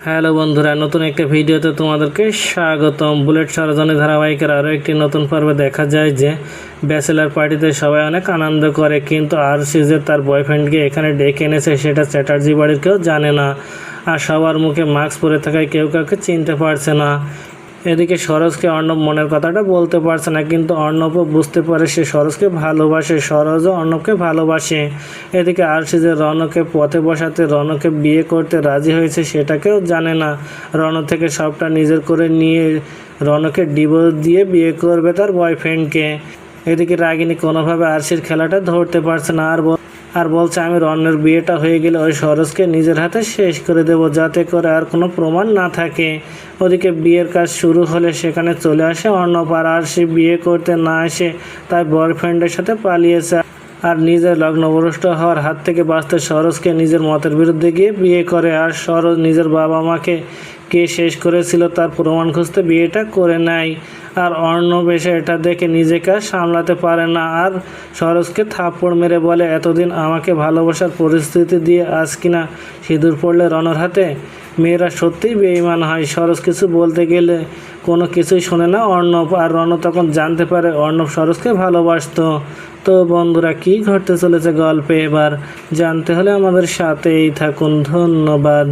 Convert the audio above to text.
Hello বন্ধুরা, নতুন একটা ভিডিওতে তোমাদেরকে স্বাগতম। বুলেট ষড়যন্ত্র ধারাবাহিকের আরও একটি নতুন পর্বে দেখা যায় যে ব্যাচেলার পার্টিতে সবাই অনেক আনন্দ করে, কিন্তু আরশি যে তার বয়ফ্রেন্ডকে এখানে ডেকে এনেছে সেটা চ্যাটার্জি বাড়ির কেউ জানে না। আর সবার মুখে মাস্ক পরে থাকায় কেউ কাউকে চিনতে পারছে না। এদিকে সরোজকে অর্ণব মনের কথাটা বলতে পারছে না, কিন্তু অর্ণবও বুঝতে পারে সে সরোজকে ভালোবাসে, সরোজও অর্ণবকে ভালোবাসে। এদিকে আরশি যে রণকে পথে বসাতে, রণকে বিয়ে করতে রাজি হয়েছে সেটাকেও জানে না। রণ থেকে সবটা নিজের করে নিয়ে রণকে ডিভোর্স দিয়ে বিয়ে করবে তার বয়ফ্রেন্ডকে। এদিকে রাগিনী কোনোভাবে আরশির খেলাটা ধরতে পারছে না, আর বলছে আমি রণের বিয়েটা হয়ে গেলে ওই সরোজকে নিজের হাতে শেষ করে দেব, যাতে করে আর কোনো প্রমাণ না থাকে। ওদিকে বিয়ের কাজ শুরু হলে সেখানে চলে আসে অর্ণব, আর আরশি বিয়ে করতে না এসে তার বয়ফ্রেন্ডের সাথে পালিয়েছে আর নিজের লগ্নভ্রষ্ট হওয়ার হাত থেকে বাঁচতে সরোজকে নিজের মতের বিরুদ্ধে গিয়ে বিয়ে করে। আর সরোজ নিজের বাবা মাকে কে শেষ করেছিল তার প্রমাণ খুঁজতে বিয়েটা করে নেয়। আর অর্ণব এসে এটা দেখে নিজেকে আর সামলাতে পারে না, আর সরোজকে থাপ্পড় মেরে বলে এতদিন আমাকে ভালোবাসার পরিস্থিতি দিয়ে আজ কিনা সিঁদুর পড়লে রণর হাতে। মেয়েরা সত্যিই বেঈমান হয়। সরোজ কিছু বলতে গেলে কোনো কিছুই শোনে না অর্ণব, আর রণ তখন জানতে পারে অর্ণব সরোজকে ভালোবাসতো। তো বন্ধুরা, কী ঘটতে চলেছে গল্পে এবার জানতে হলে আমাদের সাথেই থাকুন। ধন্যবাদ।